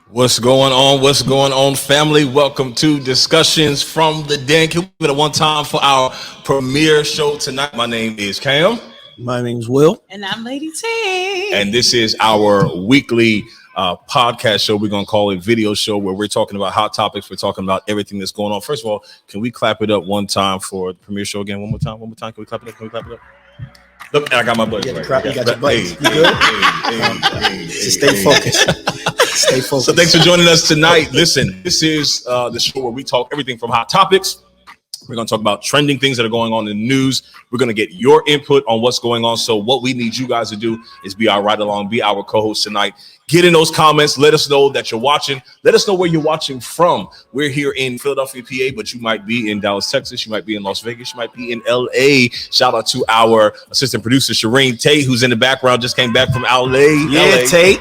What's going on? What's going on, family? Welcome to Discussions from the Den. Can we give it a one time for our premiere show tonight? My name is Cam. My name's Will. And I'm Lady T. And this is our weekly podcast show. We're going to call it video show, where we're talking about hot topics. We're talking about everything that's going on. First of all, can we clap it up one time for the premiere show again? One more time. Can we clap it up? Look, I got my buttons right. You got your buttons. You good? Stay focused. Stay focused. So thanks for joining us tonight. Listen, this is the show where we talk everything from hot topics. We're going to talk about trending things that are going on in the news. We're going to get your input on what's going on. So what we need you guys to do is be our ride along, be our co-host tonight. Get in those comments. Let us know that you're watching. Let us know where you're watching from. We're here in Philadelphia, PA, but you might be in Dallas, Texas. You might be in Las Vegas. You might be in LA. Shout out to our assistant producer, Sherine, Tate, who's in the background, just came back from LA. Yeah, Tate.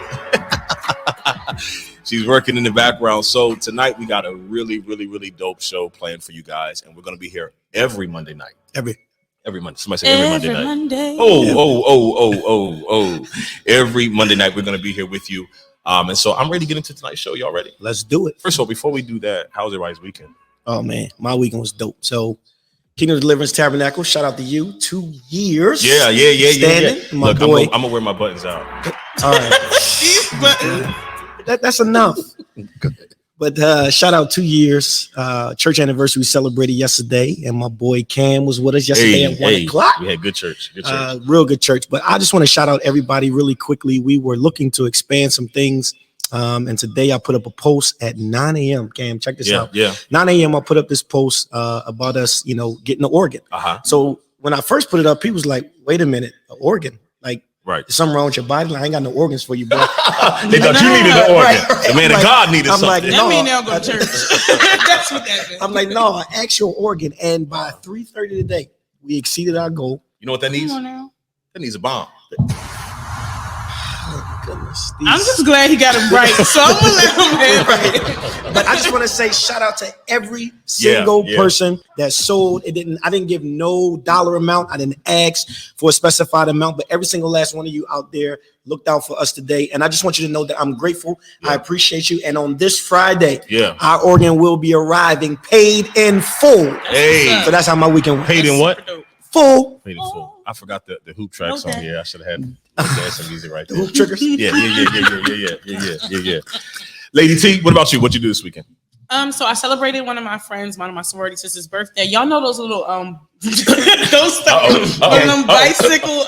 She's working in the background. So tonight we got a really dope show planned for you guys, and we're going to be here every Monday night. Every Monday. Somebody say every Monday night. Monday. Oh. Every Monday night we're going to be here with you. And so I'm ready to get into tonight's show. Y'all ready? Let's do it. First of all, before we do that, how was everybody's weekend? Oh, man. My weekend was dope. So Kingdom Deliverance Tabernacle, shout out to you. 2 years. Yeah. Standing. My Look, boy. I'm going to wear my buttons out. All right. That's enough. But shout out 2 years. Church anniversary we celebrated yesterday, and my boy Cam was with us yesterday at 1 o'clock. We had good church. Real good church. But I just want to shout out everybody really quickly. We were looking to expand some things. And today I put up a post at 9 a.m. Cam, check this out. 9 a.m. I put up this post about us, getting an organ. So when I first put it up, people was like, wait a minute, an organ? Like, right. There's something wrong with your body. Like, I ain't got no organs for you, bro. They thought you needed an organ. Right. The man of God needed something. That mean they'll go to church. That's what that means. I'm like, no, an actual organ. And by 3:30 today, we exceeded our goal. You know what that needs? Come on now. That needs a bomb. Oh, goodness. I'm just glad he got him right. So I'm gonna let him have right. But I just want to say shout out to every single person that sold. I didn't give no dollar amount. I didn't ask for a specified amount, but every single last one of you out there looked out for us today. And I just want you to know that I'm grateful. I appreciate you. And on this Friday, our organ will be arriving paid in full. Hey. So that's how my weekend went. Paid in what? Full. Paid in full. I forgot the hoop tracks on here. I should have had some music right there. The hoop triggers? Yeah. Lady T, what about you? What'd you do this weekend? So I celebrated one of my sorority sisters' birthday. Y'all know those little those bicycle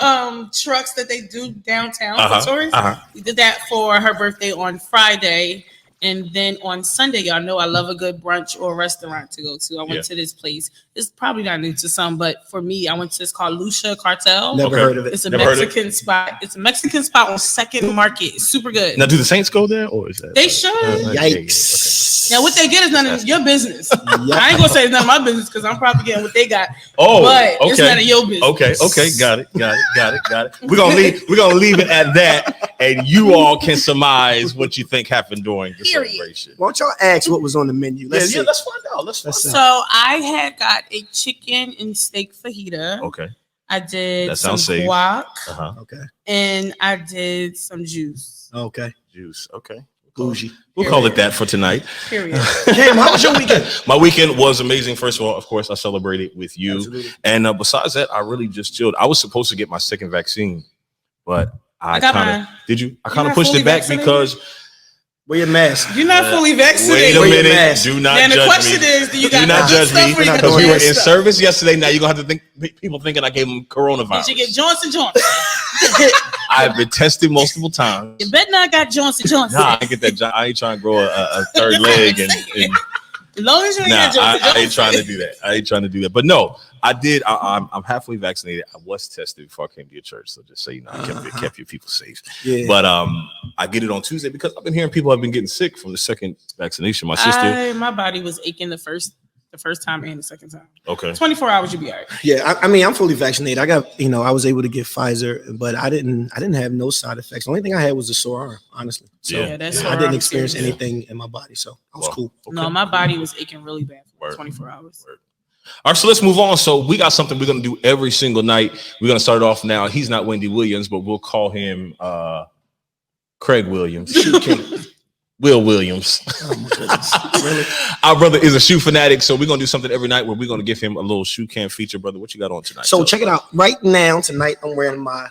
trucks that they do downtown for tourists. We did that for her birthday on Friday. And then on Sunday, y'all know I love a good brunch or restaurant to go to. I went to this place. It's probably not new to some, but for me, I went to this called Lucia Cartel. Never heard of it. It's a Mexican spot. It's a Mexican spot on Second Market. It's super good. Now, do the Saints go there, or is that? They should. Yikes. Okay. Now, what they get is none of your business. I ain't gonna say it's none of my business because I'm probably getting what they got. But it's none of your business. Okay. Got it. We're gonna leave it at that, and you all can surmise what you think happened during the celebration. Why don't y'all ask what was on the menu? Let's find out. Let's find out. So I had got a chicken and steak fajita. Okay. I did some safe. guac. Okay. And I did some juice. Okay. Juice. Okay. Bougie. We'll call it that for tonight. Period. Cam, how was your weekend? My weekend was amazing. First of all, of course, I celebrated with you. Absolutely. And besides that, I really just chilled. I was supposed to get my second vaccine, but I got kind of mine. Did you? I kind of pushed it back because wear your mask. You're not fully vaccinated. Wait a minute. Do not judge me. And the question is, do you got not judge me because we were in stuff? service yesterday. Now you're gonna have to think people thinking I gave them coronavirus. Did you get Johnson? I've been tested multiple times. You better not got Johnson. Nah, I get that. I ain't trying to grow a third leg and as long as you ain't got Johnson. I ain't trying to do that. But no, I did. I'm halfway vaccinated. I was tested before I came to your church, so just so you know, I kept your people safe. Yeah. But I get it on Tuesday because I've been hearing people have been getting sick from the second vaccination. My sister, my body was aching the first time and the second time. Okay. 24 hours, you'll be all right. Yeah, I mean, I'm fully vaccinated. I got, I was able to get Pfizer, but I didn't have no side effects. The only thing I had was a sore arm, honestly. So I didn't experience anything in my body, so I was cool. Okay. No, my body was aching really bad for 24 hours. All right, so let's move on. So we got something we're going to do every single night. We're going to start off now. He's not Wendy Williams, but we'll call him Craig Williams. Shoot King. Will Williams. Oh my goodness. Really? Our brother is a shoe fanatic, so we're gonna do something every night where we're gonna give him a little shoe cam feature. Brother, what you got on tonight? So check it out. Right now, tonight, I'm wearing my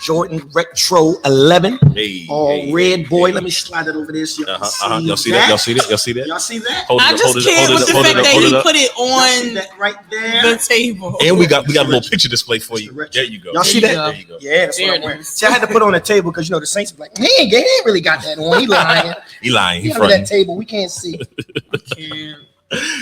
Jordan Retro 11. Red boy. Let me slide it over this. Y'all see that? Y'all see that? Y'all see that? Y'all see that? I just can't with the fact that he put it on that right there, the table. And we got a little picture display for you. There you go. Y'all see that? There you go. Yeah, that's what I'm wearing. See, I had to put on a table because the Saints are like, man, he ain't really got that on. He lying. He lying. He fronting. That table, we can't see.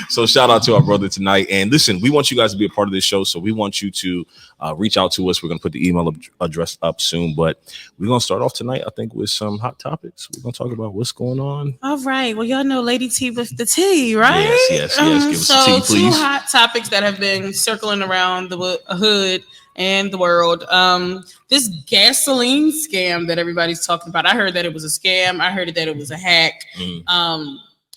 So shout out to our brother tonight. And listen, we want you guys to be a part of this show. So we want you to reach out to us. We're going to put the email address up soon. But we're going to start off tonight, I think, with some hot topics. We're going to talk about what's going on. All right. Well, y'all know Lady T with the tea, right? Yes. Give us the tea, please. 2 hot topics that have been circling around the hood and the world. This gasoline scam that everybody's talking about. I heard that it was a scam. I heard that it was a hack.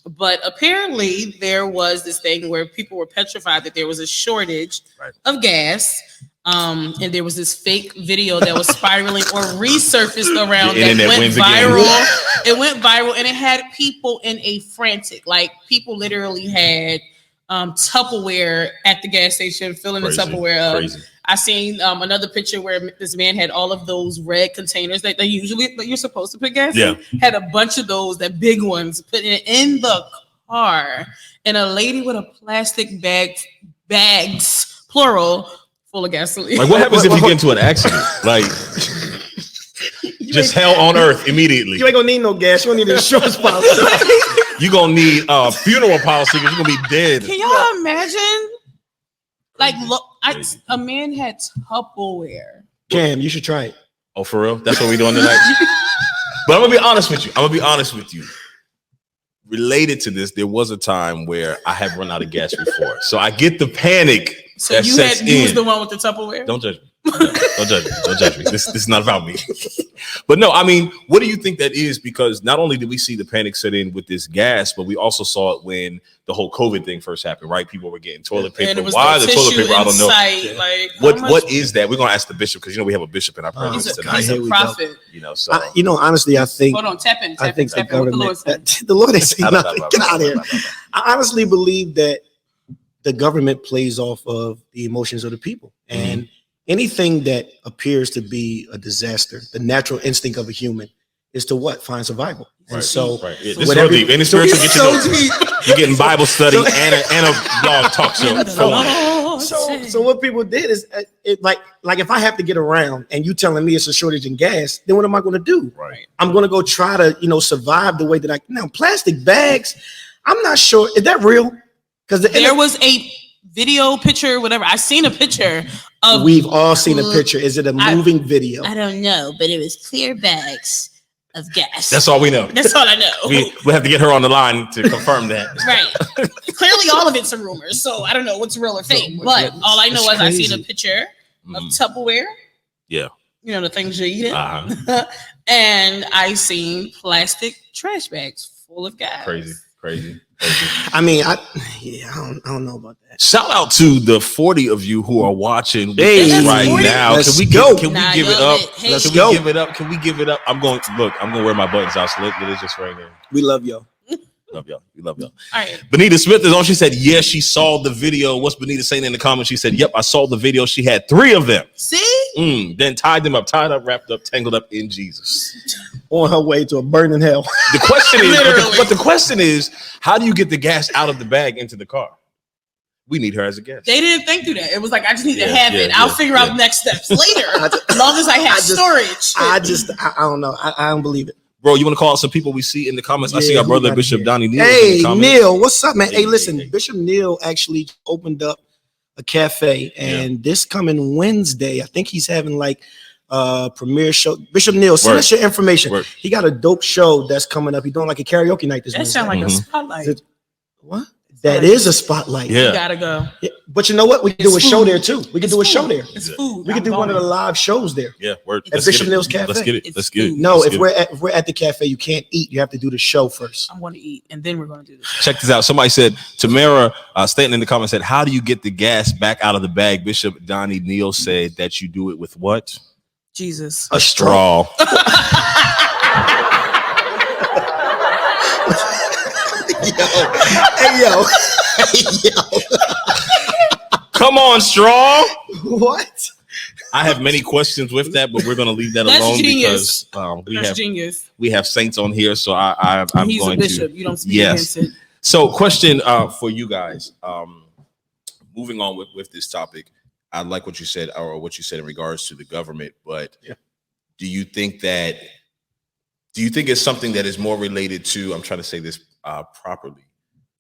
But apparently there was this thing where people were petrified that there was a shortage of gas. And there was this fake video that was spiraling or resurfaced around that went viral. It went viral and it had people in a frantic, like people literally had Tupperware at the gas station, filling the Tupperware up. I seen another picture where this man had all of those red containers that you're supposed to put gas in. Had a bunch of those, that big ones, put it in the car, and a lady with a plastic bags plural full of gasoline. Like, what happens if you get into an accident? Like, just hell on earth immediately. You ain't gonna need no gas. You gonna need an insurance policy. You're gonna need a funeral policy because you're gonna be dead. Can y'all imagine? Like, look, a man had Tupperware. Cam, you should try it. Oh, for real? That's what we're doing tonight? But I'm gonna be honest with you. Related to this, there was a time where I have run out of gas before. So I get the panic. So you was the one with the Tupperware? Don't judge me. Don't judge me. This is not about me. But no, I mean, what do you think that is? Because not only did we see the panic set in with this gas, but we also saw it when the whole COVID thing first happened, right? People were getting toilet paper. Why the toilet paper? I don't know. Like, what is that? We're gonna ask the bishop because we have a bishop in our presence tonight. He's a prophet. So honestly, I think. Hold on, tap in. The government. The Lord ain't saying nothing. Get out of here. I honestly believe that the government plays off of the emotions of the people, and anything that appears to be a disaster, the natural instinct of a human is to find survival. And so, this is real deep. Any spiritual get you're getting Bible study and a blog talk show. So what people did is, like if I have to get around and you telling me it's a shortage in gas, then what am I going to do? Right. I'm going to go try to survive the way that now plastic bags. I'm not sure, is that real? Because there was a video, picture, whatever. I seen a picture of. We've all seen a picture. Is it a moving video? I don't know, but it was clear bags of gas. That's all we know. That's all I know. We have to get her on the line to confirm that. Right. Clearly, all of it's a rumor, so I don't know what's real or fake. But all I know is I seen a picture of Tupperware. Yeah. The things you're eating. And I seen plastic trash bags full of gas. Crazy. I mean, I don't know about that. Shout out to the 40 of you who are watching right now. Let's Can we go. Can we give it up? Let's go. Can we give it up? I'm going to wear my buttons out. So let it just right there. We love y'all. We love y'all. All right. Benita Smith is on. She said, yes, she saw the video. What's Benita saying in the comments? She said, yep, I saw the video. She had 3 of them. See? Then tied up, wrapped up, tangled up in Jesus. On her way to a burning hell. The question is, how do you get the gas out of the bag into the car? We need her as a guest. They didn't think through that. It was like, I just need to have it. I'll figure out next steps later. As long as I have storage. I don't know. I don't believe it. Bro, you want to call out some people we see in the comments? I see our brother Bishop Donnie Neal. Hey, Neil, what's up, man? Hey, listen, Bishop Neal actually opened up a cafe, and this coming Wednesday, I think he's having like premiere show. Bishop Neal, send us your information. He got a dope show that's coming up. He's doing like a karaoke night this Wednesday. That sounds like a spotlight. What? That is a spotlight. Yeah. You gotta go. Yeah. But you know what? We can do a show there too. We can do a show there. It's food. We can do one of the live shows there. Yeah, word. At Bishop Neal's Cafe. Let's get it. No, if we're at the cafe, you can't eat. You have to do the show first. I want to eat, and then we're going to do this. Check this out. Somebody said, Tamara Stanton in the comments said, how do you get the gas back out of the bag? Bishop Donnie Neal said that you do it with what? Jesus. A straw. Come on, Strong. What? I have many questions with that, but we're going to leave that alone genius. because we have saints on here. So I'm He's going a bishop. to. You don't speak against it. So, question for you guys. Moving on with this topic, I like what you said, or what you said in regards to the government. But do you think it's something that is more related to? I'm trying to say this properly.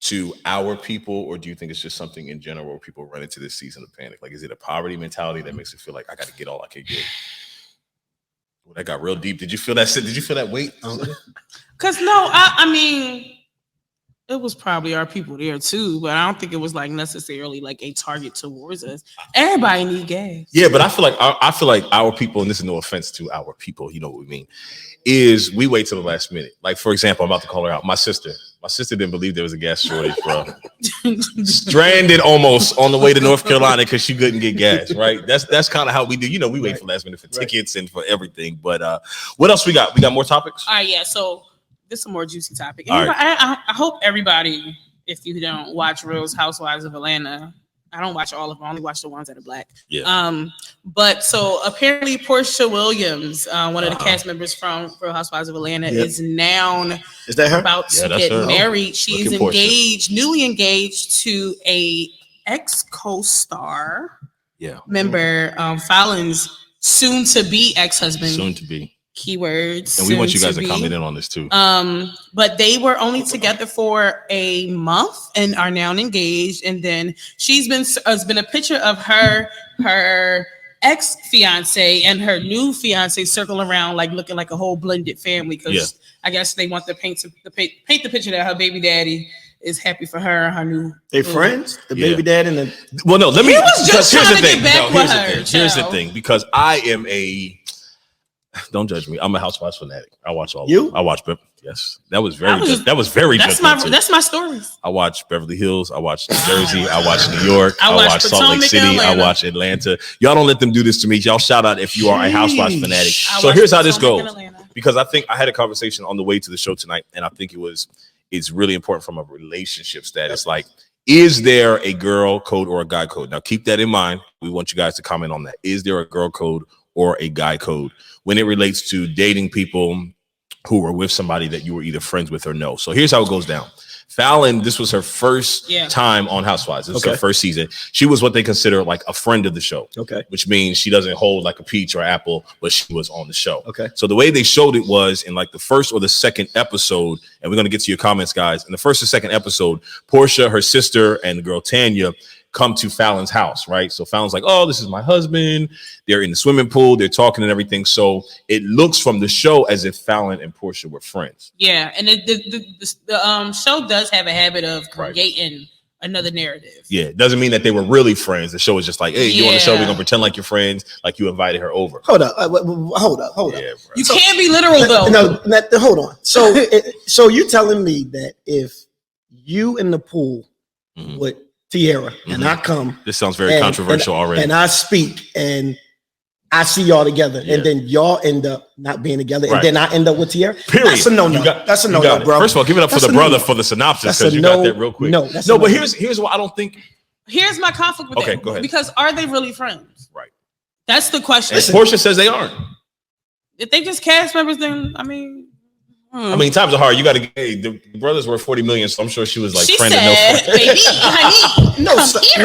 To our people, or do you think it's just something in general where people run into this season of panic? Like, is it a poverty mentality that makes it feel like I got to get all I can get? Well, that got real deep. Did you feel that? Did you feel that weight? Because I mean, it was probably our people there too, but I don't think it was like necessarily like a target towards us. Everybody need gas. Yeah, but I feel like our people, and this is no offense to our people, you know what we mean, is we wait till the last minute. Like, for example, I'm about to call her out. My sister didn't believe there was a gas shortage, bro. Stranded almost on the way to North Carolina because she couldn't get gas, right? That's kind of how we do. You know, we wait for last minute for tickets and for everything. But what else we got? We got more topics? All right, yeah. So this is a more juicy topic. I hope everybody, if you don't watch Real Housewives of Atlanta, I don't watch all of them. I only watch the ones that are black. Yeah. But so apparently Portia Williams, one of the cast members from Real Housewives of Atlanta, is now about to get married. She's engaged, newly engaged to a ex co-star member, Fallon's soon to be ex-husband. Soon to be. Keywords. And we want you guys to comment in on this too. But they were only together for a month and are now engaged. And then has been a picture of her ex fiance and her new fiance circle around, like looking like a whole blended family. Because I guess they want to paint the picture that her baby daddy is happy for her and her new. They friends, the baby dad and the. Well, no, let me. He was just trying to get back with her. Here's the thing, because I am a. Don't judge me. I'm a Housewives fanatic. I watch all. You? I watch. Yes, that was very. That was very. That's my stories. I watch Beverly Hills. I watch New Jersey. I watch New York. I watch Salt Lake City. I watch Atlanta. Y'all don't let them do this to me. Y'all shout out if you are a Housewives fanatic. So here's how this goes. Because I think I had a conversation on the way to the show tonight, and I think it's really important from a relationship status. Like, is there a girl code or a guy code? Now keep that in mind. We want you guys to comment on that. Is there a girl code or a guy code when it relates to dating people who were with somebody that you were either friends with or no? So here's how it goes down. Fallon, this was her first time on Housewives. This was her first season. She was what they consider like a friend of the show. Okay. Which means she doesn't hold like a peach or apple, but she was on the show. Okay. So the way they showed it was in like the first or the second episode, and we're going to get to your comments, guys. In the first or second episode, Portia, her sister, and the girl Tanya come to Fallon's house, right? So Fallon's like, oh, this is my husband. They're in the swimming pool. They're talking and everything. So it looks from the show as if Fallon and Portia were friends. Yeah, and the show does have a habit of creating another narrative. Yeah, it doesn't mean that they were really friends. The show is just like, hey, you on the show, we're going to pretend like you're friends, like you invited her over. Hold up. You can't be literal, though. No, hold on. So you telling me that if you in the pool with Teira and I come, this sounds very controversial already, and I speak and I see y'all together, and then y'all end up not being together, and then I end up with Teira. Period. That's a no-no. That's a no-no, bro. First of all, give it up for the brother for the synopsis, because you got that real quick. No, but here's what I don't think. Here's my conflict with that. Go ahead. Because are they really friends? Right. That's the question. And Portia says they aren't. If they just cast members, then I mean, times are hard. You got to. Hey, the brothers were 40 million, so I'm sure she was like, she said, "Baby, honey, no,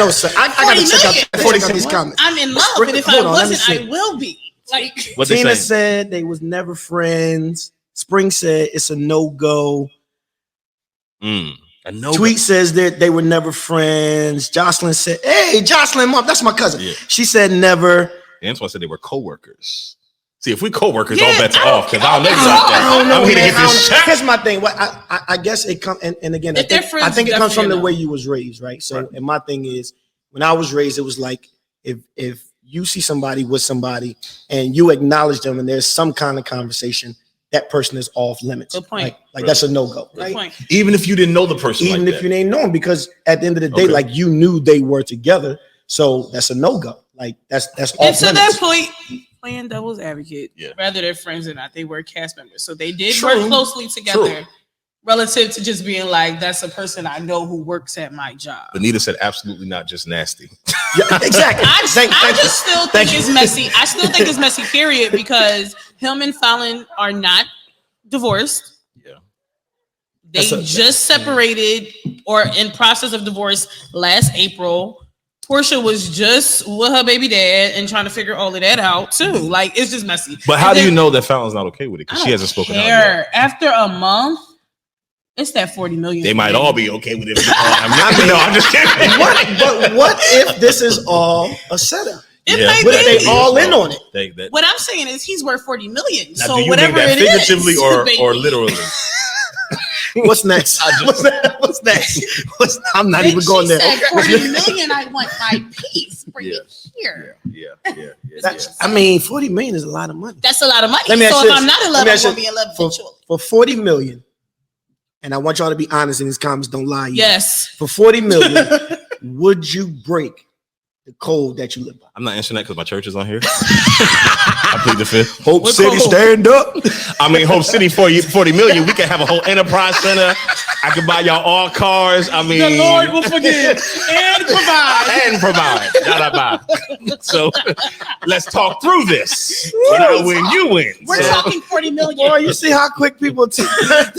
sir. I got to check out these comments. I'm in love, but if I wasn't, I will be." Like, what Tina said, they was never friends. Spring said it's a no-go. Tweet says that they were never friends. Jocelyn said, "Hey, Jocelyn, mom, that's my cousin." Yeah. She said never. Antoine said they were co-workers. See, if we co-workers, all bets are off, because I don't know that. I'm here to get this check. Here's my thing. I guess it comes, and again, I think it comes from the way you was raised, right? So, and my thing is, when I was raised, it was like, if you see somebody with somebody and you acknowledge them and there's some kind of conversation, that person is off limits. Good point. Like that's a no-go, right? Good point. Even if you didn't know the person, even if you didn't know them, because at the end of the day, like you knew they were together, so that's a no-go. Like that's off limits. And to that point, playing devil's advocate, whether they're friends or not, they were cast members, so they did work closely together. relative to just being like, that's a person I know who works at my job. Benita said, absolutely not, just nasty. Yeah, exactly. I just still think it's messy. I still think it's messy, period, because him and Fallon are not divorced. Yeah. They just separated or in process of divorce last April. Portia was just with her baby dad and trying to figure all of that out too. Like, it's just messy. But how do you know that Fallon's not okay with it? Because she hasn't spoken out yet. After a month, it's that 40 million. They might all be okay with it. I'm just kidding. What if this is all a setup? They all in on it. What I'm saying is he's worth 40 million. Now, so do you whatever mean that it figuratively is, or literally? What's next? What's next? I'm not even going there. Said 40 million. I want my piece. Bring it here. Yeah. I mean, 40 million is a lot of money. That's a lot of money. So if I'm not in love, I'm going to be in love eventually. For 40 million, and I want y'all to be honest in these comments, don't lie. Yes. For 40 million, would you break the code that you live by? I'm not answering that because my church is on here. I plead the fifth. Hope City, stand up. I mean, Hope City for 40 million. We can have a whole enterprise center. I can buy y'all all cars. I mean, the Lord will forgive and provide. So let's talk through this. When I win, you win. We're talking 40 million. Boy, you see how quick people take.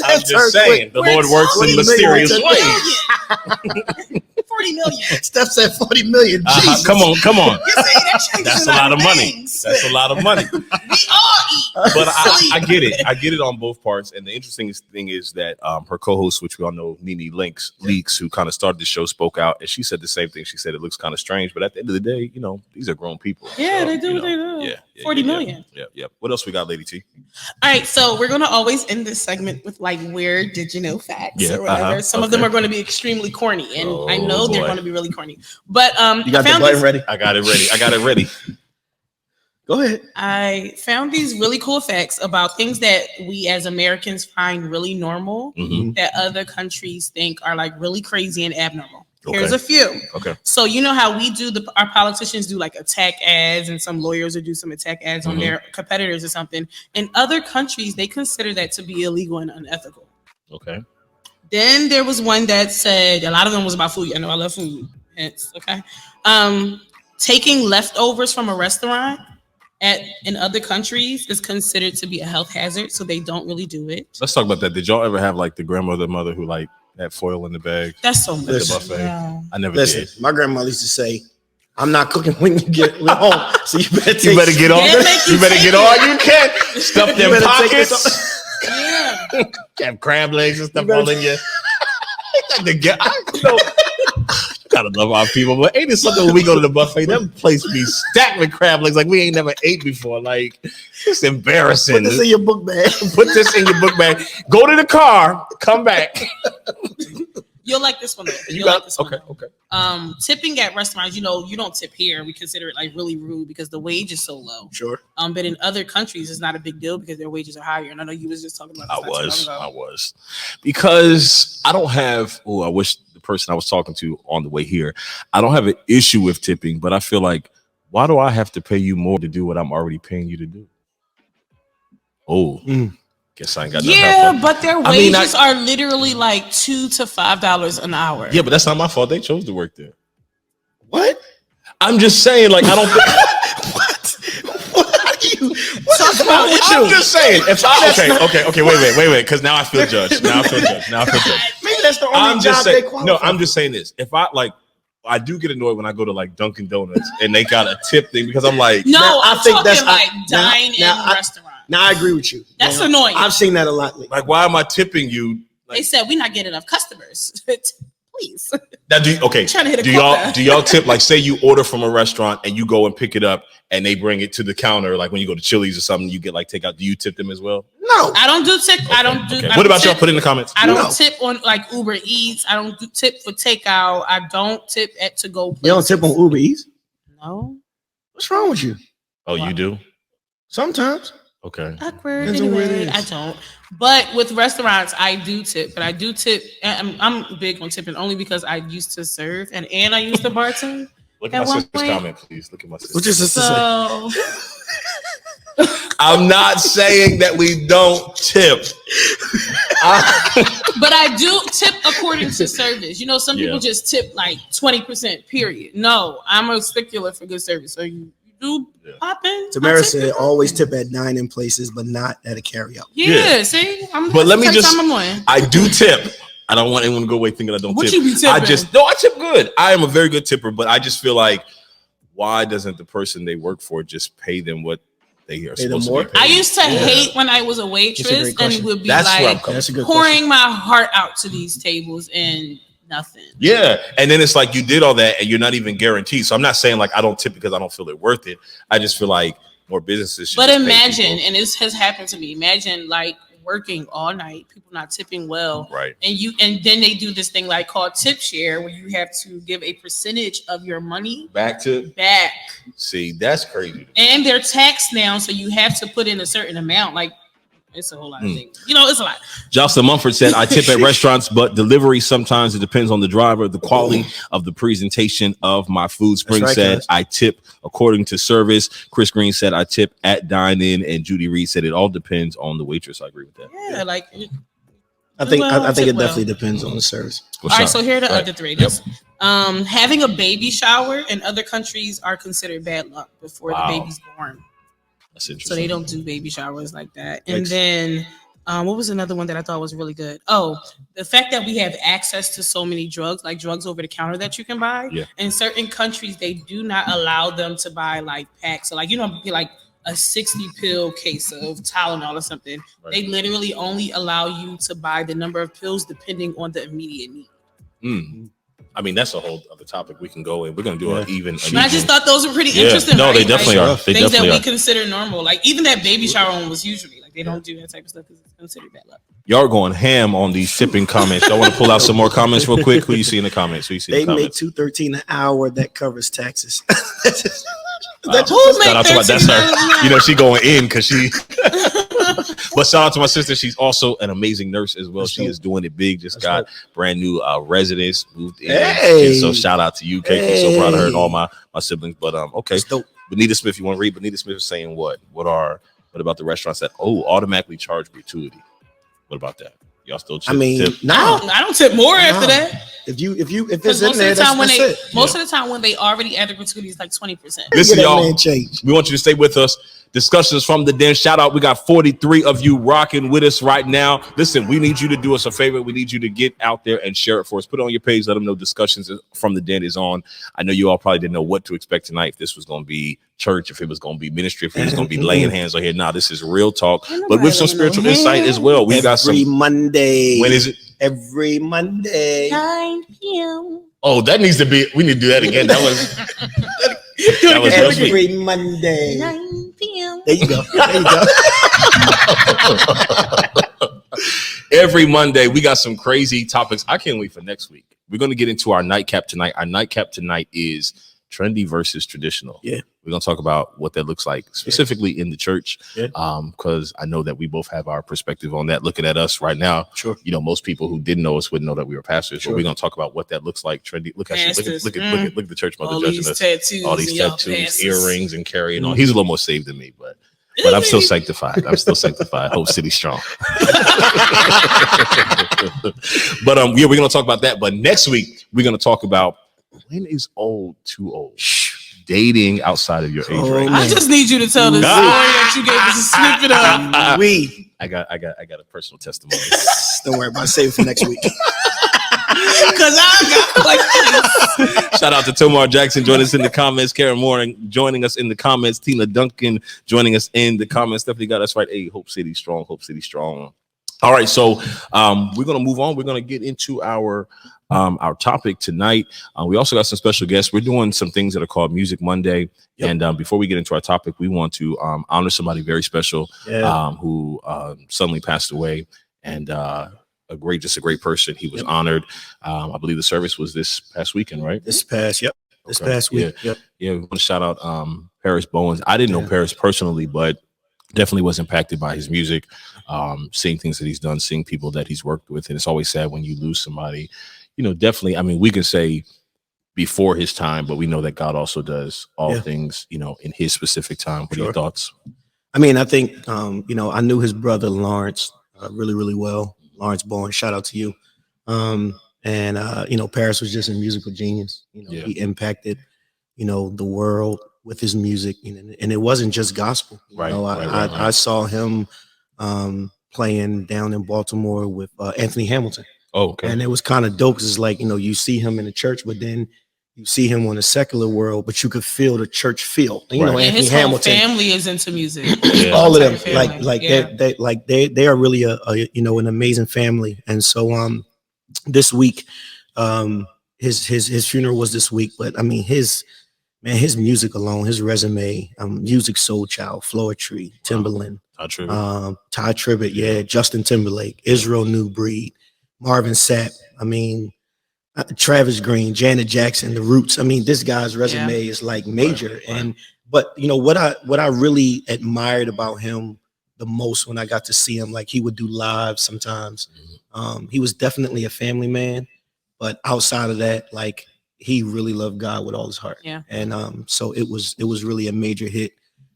I'm just saying, the Lord works in mysterious ways. 40 million. Steph said 40 million. Come on. You see, that's a lot of money. That's a lot of money. We all eat. But I get it. I get it on both parts. And the interesting thing is that her co-host, which we all know, Nene Leaks, who kind of started the show, spoke out, and she said the same thing. She said it looks kind of strange, but at the end of the day, these are grown people. Yeah, so, they do what they do. Yeah, 40 million. Yeah. What else we got, Lady T? All right, so we're gonna always end this segment with like where did you know facts or whatever. Some of them are going to be extremely corny, and I know they're going to be really corny. But you got the button ready? I got it ready. Go ahead. I found these really cool facts about things that we as Americans find really normal that other countries think are like really crazy and abnormal. Okay. Here's a few. Okay. So you know how we do our politicians do like attack ads, and some lawyers will do some attack ads on their competitors or something. In other countries, they consider that to be illegal and unethical. Okay. Then there was one that said, a lot of them was about food. I know I love food. Hence, okay. Taking leftovers from a restaurant in other countries is considered to be a health hazard, so they don't really do it. Let's talk about that. Did y'all ever have like the grandmother, mother who like had foil in the bag? That's so much. At the buffet. Yeah. I never did. My grandmother used to say, "I'm not cooking when you get home, so you better get all this. You better get all you can. Stuff them pockets. Yeah. Have crab legs and stuff all in you. Gotta love our people, but ain't it something when we go to the buffet? Them place be stacked with crab legs like we ain't never ate before. Like, it's embarrassing. Put this in your book bag. Put this in your book bag. Go to the car. Come back. You'll like this one. Okay. Tipping at restaurants, you don't tip here. We consider it like really rude because the wage is so low. Sure. But in other countries, it's not a big deal because their wages are higher. And I know you was just talking about this. I was. Because I don't have, I wish the person I was talking to on the way here, I don't have an issue with tipping, but I feel like, why do I have to pay you more to do what I'm already paying you to do? Guess I ain't got nothing. But their wages are literally like $2 to $5 an hour. Yeah, but that's not my fault. They chose to work there. What? I'm just saying, like, I don't think. What's wrong with you? I'm just saying. If okay, wait, because now I feel judged. Maybe that's the only job they qualify. No, I'm just saying this. If I do get annoyed when I go to like Dunkin' Donuts and they got a tip thing because I'm like, I think that's like dine-in restaurant. Now I agree with you. That's annoying. I've seen that a lot lately. Like, why am I tipping you? Like, they said we're not getting enough customers. Please. Now, do y'all tip, like, say you order from a restaurant and you go and pick it up and they bring it to the counter, like when you go to Chili's or something, you get like takeout. Do you tip them as well? No, I don't do tip. Okay. I don't do. What about y'all? Put in the comments. I don't tip on like Uber Eats. I don't do tip for takeout. I don't tip at to go. You don't tip on Uber Eats? No. What's wrong with you? Oh, you do? Sometimes. Okay. Awkward. Anyway, I don't. But with restaurants, I do tip. But I do tip. I'm big on tipping only because I used to serve and I used to bartend. Look at my sister's comment, please. Look at my sister. What's your sister say? I'm not saying that we don't tip. But I do tip according to service. You know, some people just tip like 20%, period. No, I'm a stickler for good service. So you do pop in. Tamara said always tip at dining places, but not at a carryout. See? But let me just, I do tip. I don't want anyone to go away thinking I don't tip. You be tipping? I tip good. I am a very good tipper, but I just feel like, why doesn't the person they work for just pay them what they are supposed to be paid? I used to hate when I was a waitress and would be pouring my heart out to these tables and nothing. Yeah. And then it's like you did all that and you're not even guaranteed. So I'm not saying like I don't tip because I don't feel it worth it. I just feel like more businesses should. But imagine, and this has happened to me, imagine like working all night, people not tipping well, right? And then they do this thing like called tip share, where you have to give a percentage of your money back. See, that's crazy. And they're taxed now, so you have to put in a certain amount. Like, it's a whole lot of things. You know, it's a lot. Jocelyn Mumford said, I tip at restaurants, but delivery sometimes it depends on the driver, the quality of the presentation of my food. Spring said, I tip according to service. Chris Green said, I tip at dine-in. And Judy Reed said, it all depends on the waitress. I agree with that. Yeah, like... I think it definitely depends on the service. All right, so here are the other three. Having a baby shower in other countries are considered bad luck before the baby's born. That's interesting. So they don't do baby showers like that. And then what was another one that I thought was really good? Oh, the fact that we have access to so many drugs, like drugs over the counter that you can buy. Yeah. In certain countries, they do not allow them to buy like packs. So like, you know, like a 60 pill case of Tylenol or something. Right. They literally only allow you to buy the number of pills depending on the immediate need. I mean, that's a whole other topic we can go in. We're going to do an even. But I just thought those were pretty interesting. No, they definitely are. They things definitely that we consider normal. Like even that baby shower one was usually like they don't do that type of stuff because it's considered bad luck. Y'all are going ham on these tipping comments. I want to pull out some more comments real quick. Who you see in the comments? Who you see? They make $2.13 an hour. That covers taxes. That's her. You know, she going in because she. But shout out to my sister. She's also an amazing nurse as well. She is doing it big. Just got brand new residence, moved in. And so shout out to you, Kate. I'm so proud of her and all my siblings. But okay, Benita Smith. You want to read? Benita Smith is saying what? What about the restaurants that automatically charge gratuity? What about that? Y'all still tip? I mean, I don't tip more after that. If it's in there, most of the time when they already add the gratuity is like 20%. Listen, y'all, we want you to stay with us. Discussions from the Den. Shout out. We got 43 of you rocking with us right now. Listen, we need you to do us a favor. We need you to get out there and share it for us. Put it on your page. Let them know Discussions from the Den is on. I know you all probably didn't know what to expect tonight. If this was going to be church, if it was going to be ministry, if it was going to be laying hands on here. Nah, this is real talk, but with some spiritual insight as well. We got some. Every Monday. When is it? Every Monday. 9 p.m. Oh, that needs to be. We need to do that again. That was. That was every Monday. 9 p.m. There you go. Every Monday, we got some crazy topics. I can't wait for next week. We're going to get into our nightcap tonight. Our nightcap tonight is trendy versus traditional. Yeah. We're going to talk about what that looks like specifically in the church. Yeah. Because I know that we both have our perspective on that. Looking at us right now. Sure. You know, most people who didn't know us wouldn't know that we were pastors. Sure. But we're going to talk about what that looks like. Trendy. Look at the church mother judging us. All these tattoos, earrings, and carrying on. He's a little more saved than me, but I'm still sanctified. Hope City strong. But we're going to talk about that. But next week we're going to talk about when is old too old. Dating outside of your age range. I just need you to tell the story that you gave us a snippet of. I got a personal testimony. Don't worry about it. Save it for next week. Because I got like Shout out to Tomar Jackson joining us in the comments. Karen Moore joining us in the comments. Tina Duncan joining us in the comments. Stephanie got us right. Hey, Hope City strong. Hope City strong. All right, so we're gonna move on. We're gonna get into our topic tonight. We also got some special guests. We're doing some things that are called Music Monday. Yep. And before we get into our topic, we want to honor somebody very special who suddenly passed away, and a great person. He was honored. I believe the service was this past weekend, right? This past week. Yeah. We want to shout out Paris Bowens. I didn't know Paris personally, but definitely was impacted by his music, seeing things that he's done, seeing people that he's worked with. And it's always sad when you lose somebody, you know, definitely. I mean, we can say before his time, but we know that God also does all things, you know, in his specific time. What are your thoughts? I mean, I think, you know, I knew his brother, Lawrence, really, really well. Lawrence Bowen, shout out to you. Paris was just a musical genius. He impacted, the world with his music, and it wasn't just gospel. I saw him playing down in Baltimore with Anthony Hamilton. Oh, okay. And it was kind of dope because it's like, you see him in the church, but then you see him on the secular world, but you could feel the church feel. Anthony his Hamilton, whole family is into music. All of them, they are really an amazing family. And so this week, his funeral was this week, but I mean his music alone, his resume, Music Soul Child, Floetry, Timbaland, Ty Tribbett, Justin Timberlake, Israel New Breed, Marvin Sapp, Travis Green, Janet Jackson, The Roots. This guy's resume is like major. But what I really admired about him the most when I got to see him, like he would do live sometimes. He was definitely a family man, but outside of that, like he really loved God with all his heart. Yeah. And so it was really a major hit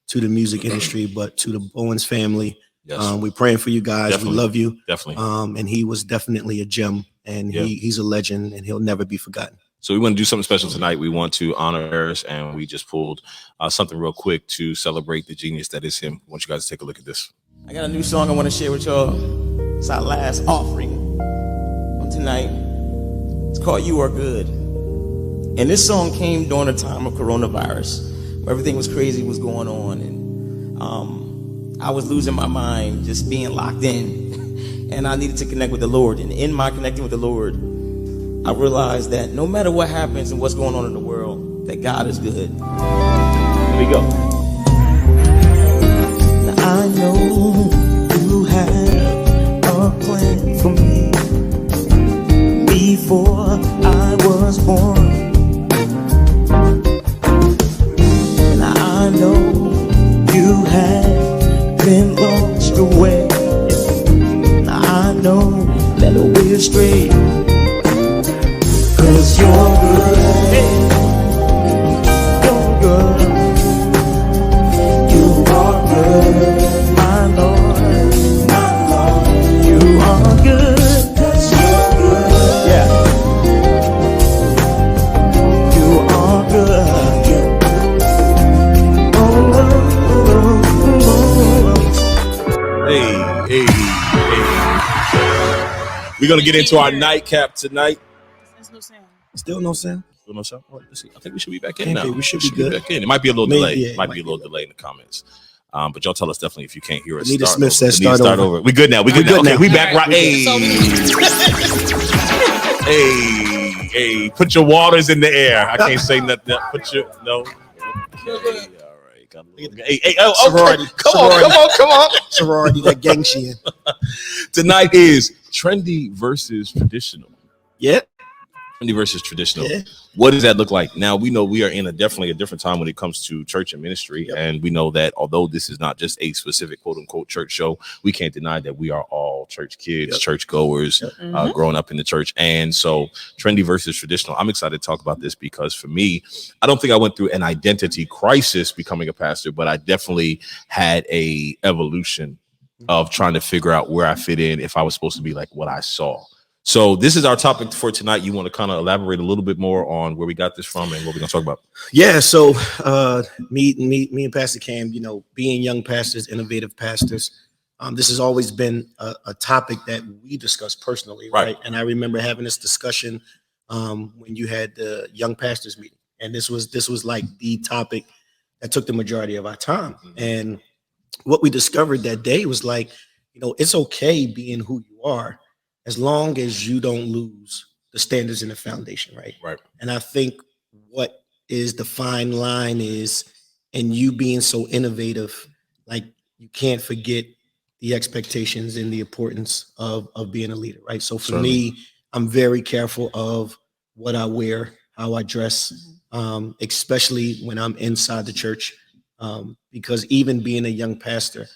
to the music industry, but to the Bowens family. Yes. We're praying for you guys. Definitely. We love you. Definitely. And he was definitely a gem, and he's a legend, and he'll never be forgotten. So we want to do something special tonight. We want to honor Harris, and we just pulled something real quick to celebrate the genius that is him. I want you guys to take a look at this. I got a new song I want to share with y'all. It's our last offering on tonight. It's called You Are Good. And this song came during a time of coronavirus, where everything was crazy, was going on, and I was losing my mind, just being locked in, and I needed to connect with the Lord. And in my connecting with the Lord, I realized that no matter what happens and what's going on in the world, that God is good. Here we go. Now I know you had a plan for me before I was born. And I know you had been launched away. Now I know that we're straight, 'cause you're good, you're good, you are good, my Lord, you are good, 'cause you're good, you are good. Hey. We're going to get into our nightcap tonight. There's no sound. Still no sound? Still no sound? All right, let's see. I think we should be back in now. We should be good. Back in. It might be a little delay. It might be a little delay in the comments. But y'all tell us definitely if you can't hear us. Anita Smith says start over. We good now. We good now. Okay, we back right. Hey. Put your waters in the air. I can't say nothing. No. Okay. Sorority. Come on. Sorority, that gang she in. Tonight is trendy versus traditional. Yeah. Trendy versus traditional. Yeah. What does that look like? Now, we know we are in definitely a different time when it comes to church and ministry. Yep. And we know that although this is not just a specific quote unquote church show, we can't deny that we are all church kids, church goers, growing up in the church. And so trendy versus traditional. I'm excited to talk about this because for me, I don't think I went through an identity crisis becoming a pastor, but I definitely had a evolution of trying to figure out where I fit in if I was supposed to be like what I saw. So this is our topic for tonight. You want to kind of elaborate a little bit more on where we got this from and what we're going to talk about? Yeah. So me and Pastor Cam, being young pastors, innovative pastors, this has always been a topic that we discuss personally. Right. And I remember having this discussion when you had the young pastors meeting. And this was like the topic that took the majority of our time. And what we discovered that day was like, it's okay being who you are, as long as you don't lose the standards and the foundation, right? Right. And I think what is the fine line is, and you being so innovative, like you can't forget the expectations and the importance of being a leader, right? So for me, I'm very careful of what I wear, how I dress, especially when I'm inside the church, because even being a young pastor,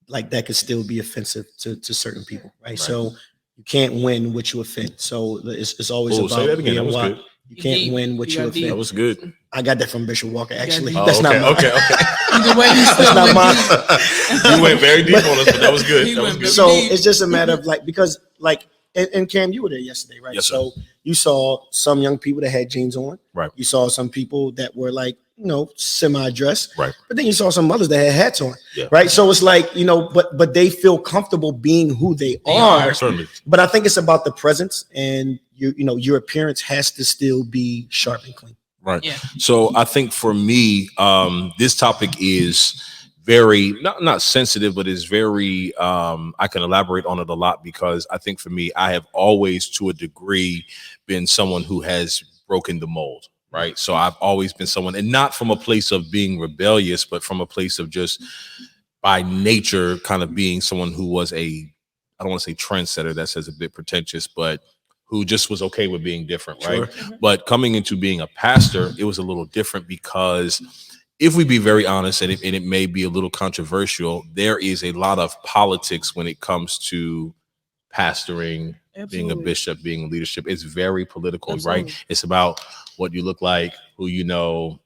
like that could still be offensive to certain people, right? So you can't win what you offend. So it's always about say that again. That was wise. good. You can't win what you offend. That was good. I got that from Bishop Walker, actually. Oh, that's not mine. Okay. Either way, that's not mine. You went very deep on us, but that was good. That was good. So it's just a matter of because and Cam, you were there yesterday, right? Yes, sir. So you saw some young people that had jeans on. Right. You saw some people that were semi-dressed. Right. But then you saw some others that had hats on. Yeah. Right. So it's but they feel comfortable being who they are. Certainly. But I think it's about the presence, and your appearance has to still be sharp and clean. Right. Yeah. So I think for me, this topic is very not sensitive, but is very I can elaborate on it a lot, because I think for me, I have always to a degree been someone who has broken the mold. Right. So I've always been someone, and not from a place of being rebellious, but from a place of just by nature kind of being someone who was I don't want to say trendsetter, that says a bit pretentious, but who just was okay with being different. Right. Sure. But coming into being a pastor, it was a little different, because if we be very honest, and it may be a little controversial, there is a lot of politics when it comes to pastoring, being a bishop, being in leadership. It's very political, right? It's about what you look like, who you know,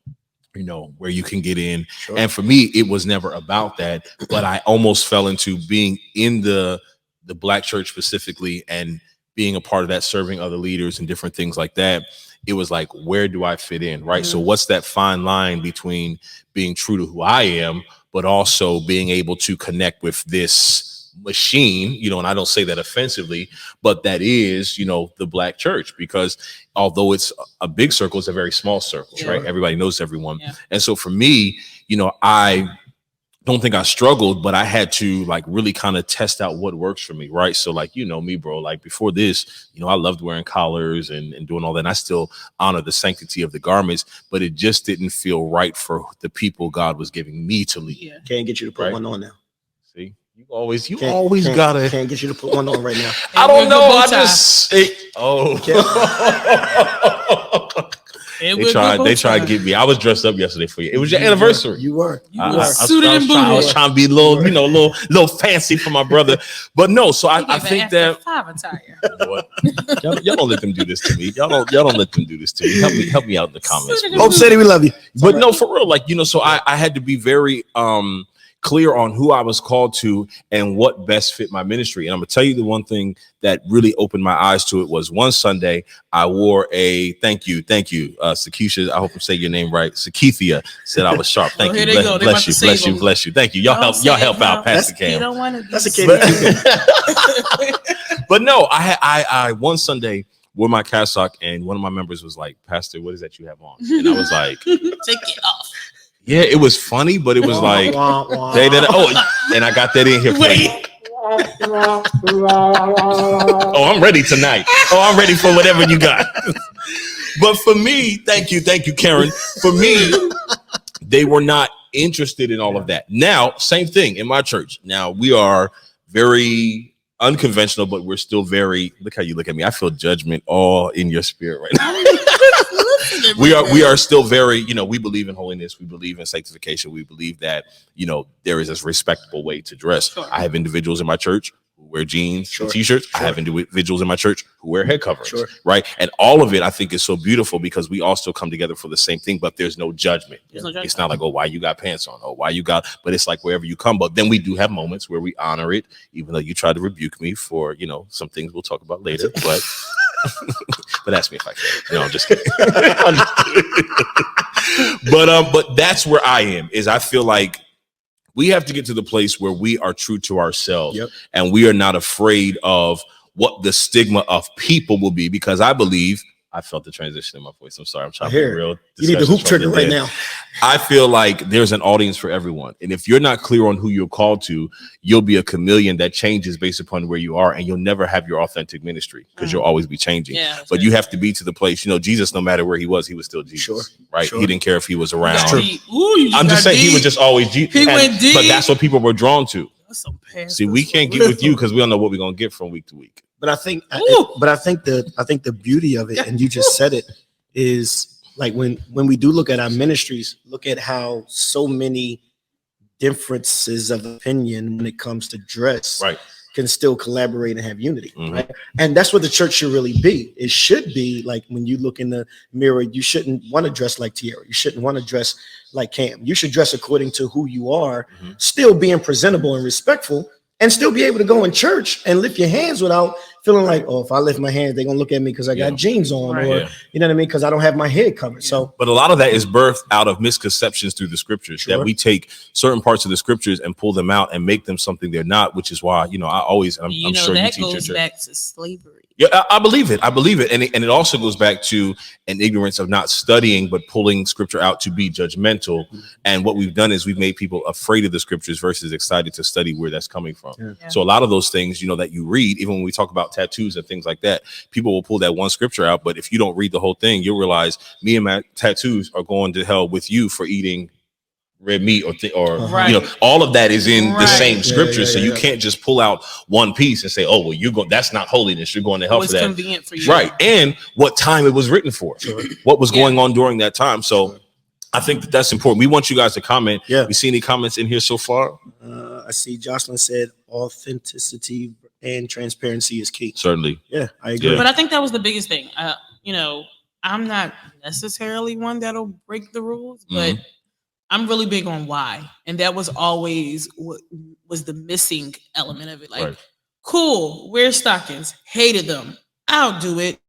where you can get in. Sure. And for me, it was never about that, but I almost fell into being in the Black church specifically, and being a part of that, serving other leaders and different things like that. It was like, where do I fit in? Right. So what's that fine line between being true to who I am, but also being able to connect with this machine, and I don't say that offensively, but that is, the Black church, because although it's a big circle, it's a very small circle, right? Everybody knows everyone. Yeah. And so for me, I don't think I struggled, but I had to really kind of test out what works for me. Right. So me, bro, before this, I loved wearing collars and doing all that. And I still honor the sanctity of the garments, but it just didn't feel right for the people God was giving me to lead. Yeah. Can't get you to put one on now. See? You always gotta. Can't get you to put one on right now. I don't know. They tried to get me. I was dressed up yesterday for you. It was your anniversary. You were. Suited and booted. I was trying to be a little fancy for my brother. But no, so I think that y'all don't let them do this to me. Y'all don't let them do this to me. Help me out in the comments. Hope Sedden, we love you. But no, for real, so I had to be very clear on who I was called to and what best fit my ministry. And I'm gonna tell you the one thing that really opened my eyes to it was one Sunday I wore a thank you, Sakisha, I hope I'm saying your name right. Sakithia said I was sharp. Thank you. Bless you. Thank you. Y'all help out, Pastor Cam. That's a kid. But no, I one Sunday wore my cassock, and one of my members was like, "Pastor, what is that you have on?" And I was like, "Take it off." Yeah, it was funny, but it was like they did. And I got that in here for you. I'm ready tonight. I'm ready for whatever you got. But for me, thank you, Karen. For me, they were not interested in all of that. Now, same thing in my church. Now we are very unconventional, but we're still very. Look how you look at me. I feel judgment all in your spirit right now. We are still very, we believe in holiness. We believe in sanctification. We believe that, there is a respectable way to dress. Sure. I have individuals in my church who wear jeans and t-shirts. Sure. I have individuals in my church who wear head coverings. Sure. Right. And all of it, I think, is so beautiful because we all still come together for the same thing, but there's no judgment. It's not like, why you got pants on? But it's like wherever you come. But then we do have moments where we honor it, even though you try to rebuke me for, some things we'll talk about later. But but ask me if I can. No, I'm just kidding. But that's where I am. Is I feel like we have to get to the place where we are true to ourselves, and we are not afraid of what the stigma of people will be. Because I believe, I felt the transition in my voice. I'm sorry. I'm trying to be real. You need the hoop trigger right now. I feel like there's an audience for everyone. And if you're not clear on who you're called to, you'll be a chameleon that changes based upon where you are. And you'll never have your authentic ministry because you'll always be changing. Yeah, but you have to be to the place, Jesus, no matter where he was still Jesus. Sure. Right. Sure. He didn't care if he was around. I'm just saying he was just always Jesus. He went deep. But that's what people were drawn to. See, we can't get with you because we don't know what we're going to get from week to week. But I think the beauty of it, and you just said it, is like when we do look at our ministries, look at how so many differences of opinion when it comes to dress. Right. can still collaborate and have unity, right? And that's what the church should really be. It should be like when you look in the mirror, you shouldn't want to dress like Teira. You shouldn't want to dress like Cam. You should dress according to who you are, still being presentable and respectful, and still be able to go in church and lift your hands without feeling like, oh, if I lift my hands, they're gonna look at me because I got jeans on, or you know what I mean, because I don't have my head covered. So, but a lot of that is birthed out of misconceptions through the scriptures, that we take certain parts of the scriptures and pull them out and make them something they're not, which is why, I always, I'm sure that you teach goes back to slavery. Yeah, I believe it. And it also goes back to an ignorance of not studying, but pulling scripture out to be judgmental. And what we've done is we've made people afraid of the scriptures versus excited to study where that's coming from. So a lot of those things, that you read, even when we talk about tattoos and things like that, people will pull that one scripture out. But if you don't read the whole thing, you'll realize me and my tattoos are going to hell with you for eating red meat or all of that is in the same scripture. So you can't just pull out one piece and say, oh, well, that's not holiness. You're going to hell for that. Convenient for you. Right. And what time it was written for, what was going on during that time. So I think that's important. We want you guys to comment. You see any comments in here so far? I see Jocelyn said authenticity and transparency is key. Certainly. Yeah, I agree. But I think that was the biggest thing. I'm not necessarily one that'll break the rules, but I'm really big on why. And that was always what was the missing element of it. Like, cool, wear stockings, hated them. I'll do it,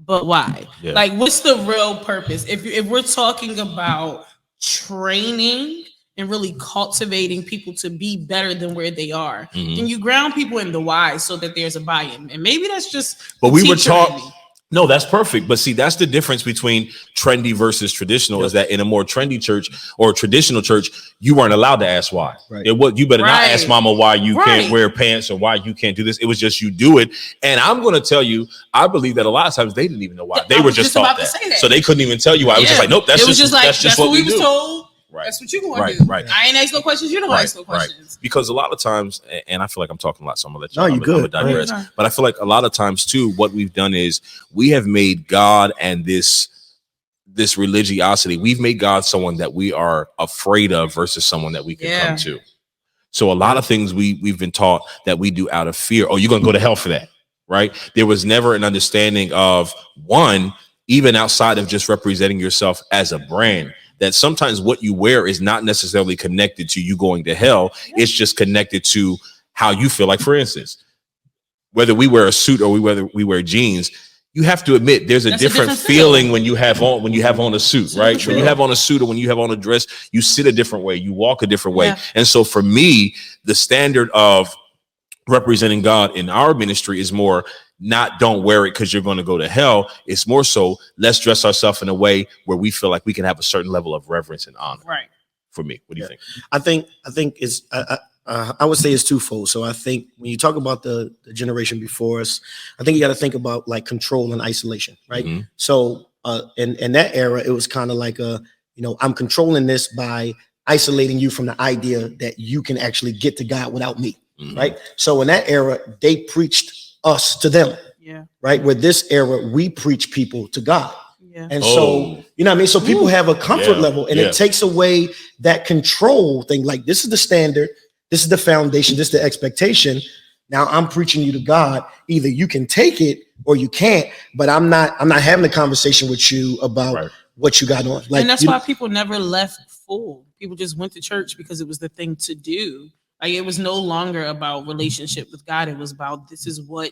but why? Like, what's the real purpose? If we're talking about training and really cultivating people to be better than where they are, then you ground people in the why so that there's a buy-in. And maybe that's just but we were taught. No, that's perfect. But see, that's the difference between trendy versus traditional, is that in a more trendy church or traditional church, you weren't allowed to ask why. You better not ask mama why you can't wear pants or why you can't do this. It was just you do it. And I'm going to tell you, I believe that a lot of times they didn't even know why. They were just taught that. So they couldn't even tell you why. It was just like, nope, that's just what we was told. That's what you're going to do. I ain't ask no questions. You don't ask no questions. Because a lot of times, and I feel like I'm talking a lot, so I'm gonna let you. No, you're good. Digress. But I feel like a lot of times too, what we've done is we have made God and this religiosity. We've made God someone that we are afraid of versus someone that we can come to. So a lot of things we've been taught that we do out of fear. Oh, you're gonna go to hell for that, right? There was never an understanding of one, even outside of just representing yourself as a brand, that sometimes what you wear is not necessarily connected to you going to hell. It's just connected to how you feel. Like, for instance, whether we wear a suit or whether we wear jeans, you have to admit there's a different feeling when you have on a suit, right? When you have on a suit or when you have on a dress, you sit a different way, you walk a different way. And so for me, the standard of representing God in our ministry is more not don't wear it because you're going to go to hell. It's more so let's dress ourselves in a way where we feel like we can have a certain level of reverence and honor. Right. For me, what do you think? I think it's I would say it's twofold. So I think when you talk about the generation before us, I think you got to think about like control and isolation, right? So in that era, it was kind of like I'm controlling this by isolating you from the idea that you can actually get to God without me, right? So in that era, they preached us to them, right? With this era, we preach people to God. And so, you know what I mean? So people have a comfort level, and it takes away that control thing. Like, this is the standard, this is the foundation, this is the expectation. Now I'm preaching you to God. Either you can take it or you can't, but I'm not having a conversation with you about what you got on. Like, and that's why people never left full. People just went to church because it was the thing to do. Like, it was no longer about relationship with God. It was about, this is what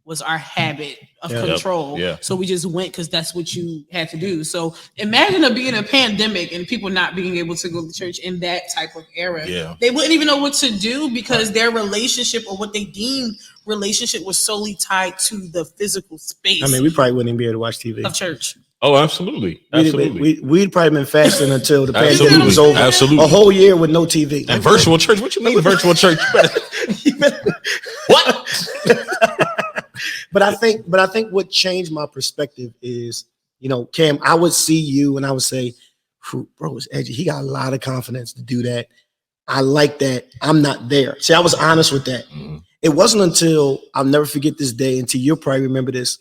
was our habit of control. So we just went because that's what you had to do. So imagine being a pandemic and people not being able to go to church in that type of era. They wouldn't even know what to do because their relationship, or what they deemed relationship, was solely tied to the physical space. I mean, we probably wouldn't even be able to watch TV. Of church. Oh, absolutely. We'd probably been fasting until the pandemic was over. A whole year with no TV. And virtual church? What you mean virtual church? What? But I think what changed my perspective is, Cam, I would see you and I would say, bro, it's edgy. He got a lot of confidence to do that. I like that. I'm not there. See, I was honest with that. It wasn't until, I'll never forget this day, until you'll probably remember this.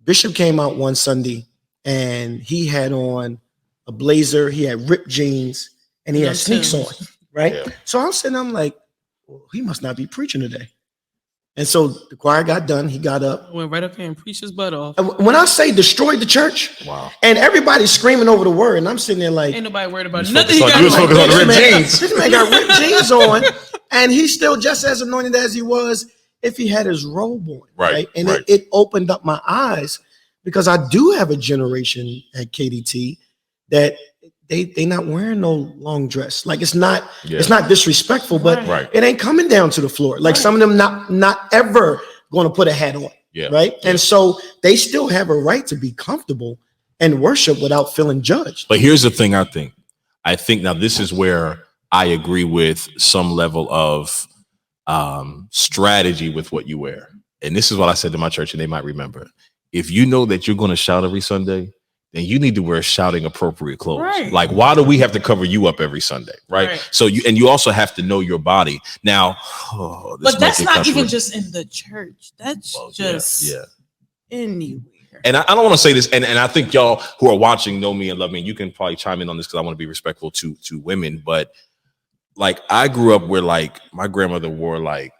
Bishop came out one Sunday and he had on a blazer, he had ripped jeans, and he had sneaks on, right? So I'm sitting, I'm like, well, he must not be preaching today. And so the choir got done. He got up. Went right up here and preached his butt off. And when I say destroyed the church, wow. And everybody's screaming over the word, and I'm sitting there like, ain't nobody worried about nothing. He got on the ripped jeans. This man got ripped jeans on, and he's still just as anointed as he was if he had his robe on. Right. And it opened up my eyes, because I do have a generation at KDT that they not wearing no long dress. Like it's not disrespectful, but it ain't coming down to the floor. Like some of them not ever going to put a hat on. Yeah. Right. Yeah. And so they still have a right to be comfortable and worship without feeling judged. But here's the thing. I think now this is where I agree with some level of strategy with what you wear. And this is what I said to my church, and they might remember. If you know that you're going to shout every Sunday, then you need to wear shouting appropriate clothes. Right. Like, why do we have to cover you up every Sunday? Right. So you also have to know your body. Now, but that's not even just in the church. That's anywhere. And I don't want to say this, and I think y'all who are watching know me and love me. And you can probably chime in on this because I want to be respectful to women. But like, I grew up where like my grandmother wore like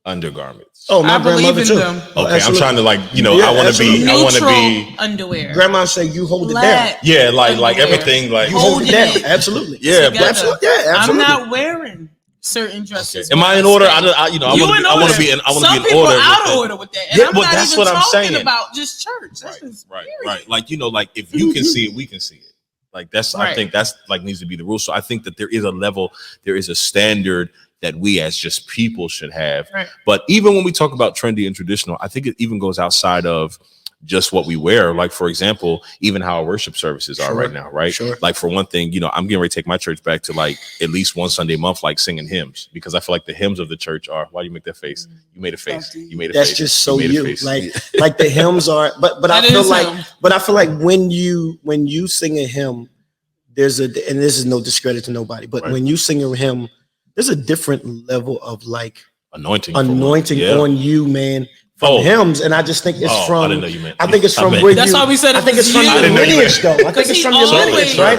undergarments. Oh, my grandmother too. Okay, absolutely. I'm trying to like, I want to be underwear. Grandma say you hold it down. Yeah, like everything, like you hold it down. Absolutely. Yeah, absolutely. I'm not wearing certain dresses. Am I in order? I want to be in order. Some people are out of order with that. And I'm not that's even what I'm saying about just church. That's right. Like, like if you can see it, we can see it. Like that's, I think that's like needs to be the rule. So I think that there is a level, there is a standard that we as just people should have. Right. But even when we talk about trendy and traditional, I think it even goes outside of just what we wear. Like, for example, even how our worship services are right now, right? Sure. Like, for one thing, I'm getting ready to take my church back to like at least one Sunday a month, like singing hymns, because I feel like the hymns of the church are, why do you make that face? You made a face. You made a face. That's just so you. Like the hymns are, but I feel like when you sing a hymn, and this is no discredit to nobody, but when you sing a hymn, there's a different level of like anointing on you, man, from hymns. And I just think it's from, I didn't know you meant. I think it's from where that's why we said I think it's from your lineage, though. I think it's from your lineage, right?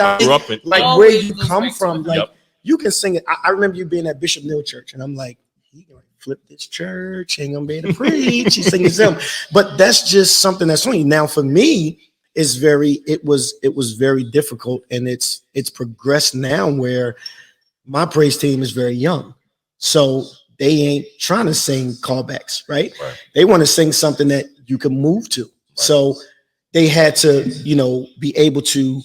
Like where you come from. Like you can sing it. I remember you being at Bishop Neal Church, and I'm like, he gonna flip this church, ain't gonna be able to preach. He's singing hymn, but that's just something that's on you. Now for me, it was very difficult, and it's progressed now where my praise team is very young, so they ain't trying to sing callbacks, right? They want to sing something that you can move to. So they had to, be able to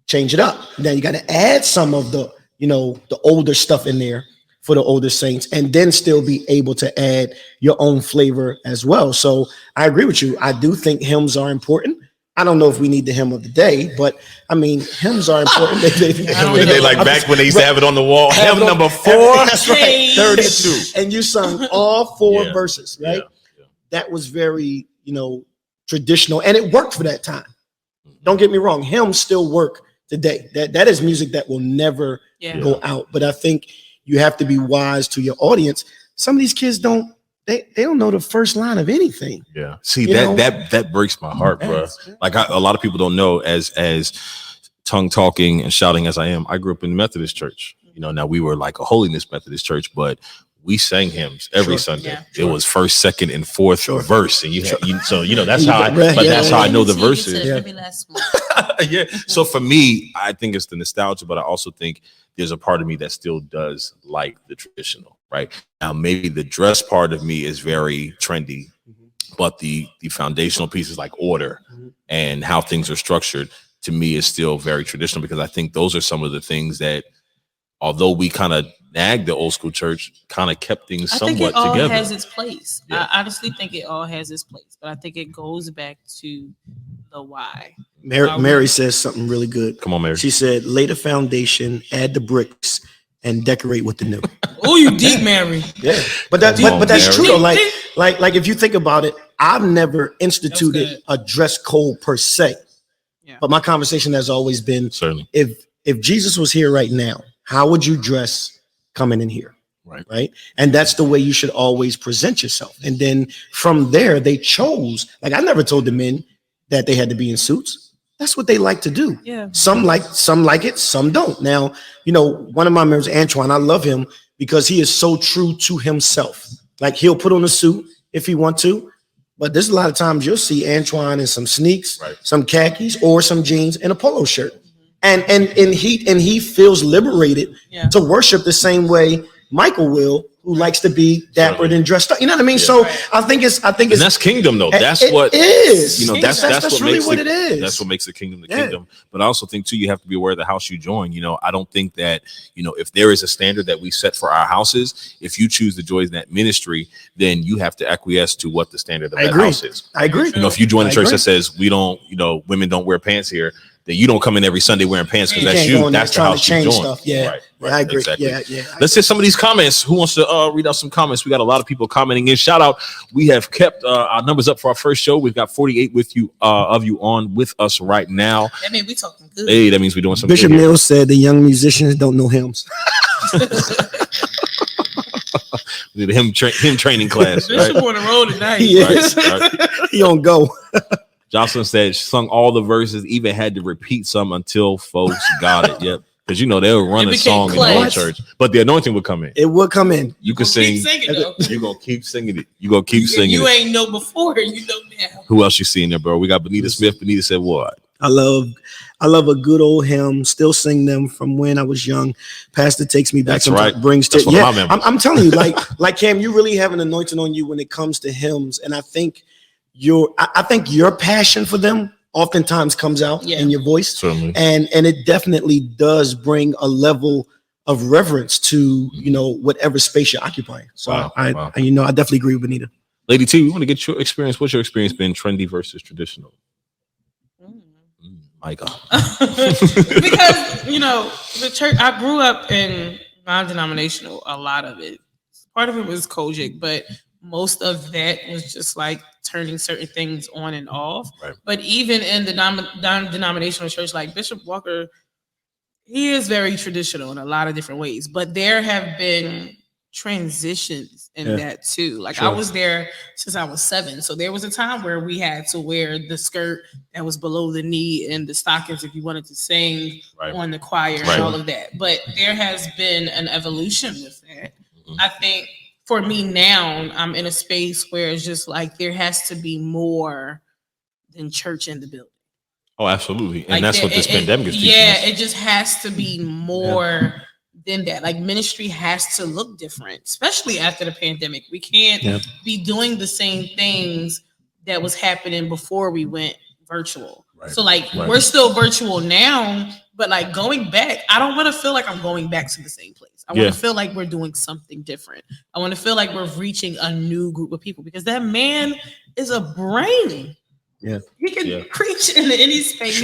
change it up. Now you got to add some of the, the older stuff in there for the older saints, and then still be able to add your own flavor as well. So I agree with you. I do think hymns are important. I don't know if we need the hymn of the day, but I mean, hymns are important. They like back when they used to have it on the wall. Hymn number 4. That's right. 32. And you sung all 4 verses, right? Yeah. That was very, traditional, and it worked for that time. Don't get me wrong. Hymns still work today. That is music that will never go out. But I think you have to be wise to your audience. Some of these kids They don't know the first line of anything. Yeah. See, that breaks my heart, bro. Like a lot of people don't know, as tongue talking and shouting as I am, I grew up in the Methodist church. Now we were like a holiness Methodist church, but we sang hymns every Sunday. Yeah, it was first, second, and fourth verse, and that's how I know the verses. Yeah. So for me, I think it's the nostalgia, but I also think there's a part of me that still does like the traditional. Right now, maybe the dress part of me is very trendy, but the foundational pieces like order and how things are structured to me is still very traditional, because I think those are some of the things that, although we kind of nagged the old school church, kind of kept things somewhat together. I think it all has its place. Yeah. I honestly think it all has its place, but I think it goes back to the why. Mary says something really good. Come on, Mary. She said, lay the foundation, add the bricks, and decorate with the new. Oh, you deep, Mary. Yeah, but that's true. Though. Like if you think about it, I've never instituted a dress code per se. Yeah. But my conversation has always been, certainly, if Jesus was here right now, how would you dress coming in here? Right. And that's the way you should always present yourself. And then from there, they chose. Like, I never told the men that they had to be in suits. That's what they like to do. Yeah. Some like it, some don't. Now, one of my members, Antoine, I love him because he is so true to himself. Like he'll put on a suit if he want to, but there's a lot of times you'll see Antoine in some sneaks, some khakis, or some jeans and a polo shirt, and he feels liberated to worship the same way Michael will, who likes to be dappered and dressed up. You know what I mean? So I think it's and that's kingdom though. That's what it is. You know, that's what really makes what it is. That's what makes the kingdom the kingdom. But I also think too, you have to be aware of the house you join. You know, I don't think that, you know, if there is a standard that we set for our houses, if you choose to join that ministry, then you have to acquiesce to what the standard of that house is. I agree. You know, if you join a church that says we don't, you know, women don't wear pants here, then you don't come in every Sunday wearing pants because that's you. That's the house you join. Stuff. Yeah, right, I agree. Exactly. Yeah. Let's hit some of these comments. Who wants to read out some comments? We got a lot of people commenting in. Shout out. We have kept our numbers up for our first show. We've got 48 with you of you on with us right now. That means we talking good. Hey, that means we're doing something. Bishop Mills said the young musicians don't know hymns. We need a hymn training class. Bishop on the road tonight. Right. He don't go. Jocelyn said she sung all the verses, even had to repeat some until folks got it. Yep. Because you know they'll run a song in the church, but the anointing would come in. It would come in. You can sing. You're gonna keep singing it. You're gonna keep singing you it. Ain't know before, you know now. Who else you seeing there, bro? We got Benita Smith. Benita said what? I love a good old hymn. Still sing them from when I was young. Pastor takes me back. That's right. Brings to I'm telling you, like Cam, you really have an anointing on you when it comes to hymns, and I think your passion for them oftentimes comes out in your voice. Certainly. And it definitely does bring a level of reverence to, you know, whatever space you're occupying. So I definitely agree with Benita. Lady T, we want to get your experience. What's your experience been trendy versus traditional? My God. Because, you know, the church, I grew up in non-denominational, a lot of it. Part of it was Kojic, but most of that was just like turning certain things on and off. Right. But even in the non-denominational church, like Bishop Walker, he is very traditional in a lot of different ways. But there have been transitions in that too. Like I was there since I was 7. So there was a time where we had to wear the skirt that was below the knee and the stockings if you wanted to sing on the choir and all of that. But there has been an evolution with that. I think for me now, I'm in a space where it's just like there has to be more than church in the building. Oh, absolutely. And like that's what this pandemic is teaching us. It just has to be more than that. Like ministry has to look different, especially after the pandemic. We can't be doing the same things that was happening before we went virtual. Right. So like we're still virtual now, but like going back, I don't want to feel like I'm going back to the same place. I want to feel like we're doing something different. I want to feel like we're reaching a new group of people because that man is a brain. Yeah. He can preach in any space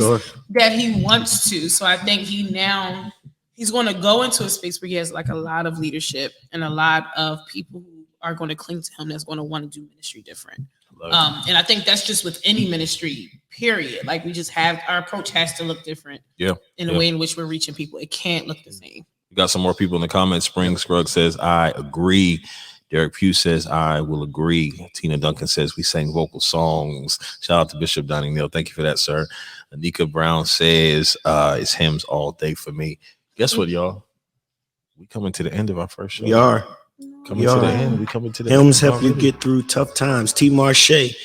that he wants to. So I think he's going to go into a space where he has like a lot of leadership and a lot of people who are going to cling to him that's going to want to do ministry different. And I think that's just with any ministry, period. Like we just have, our approach has to look different in the way in which we're reaching people. It can't look the same. We got some more people in the comments. Spring Scruggs says, I agree. Derek Pugh says, I will agree. Tina Duncan says, we sang vocal songs. Shout out to Bishop Donning Neal. Thank you for that, sir. Anika Brown says, it's hymns all day for me. Guess what, y'all? We coming to the end of our first show. We are. Coming to the end. We coming to the hymns end. Help you get through tough times. T. Marche.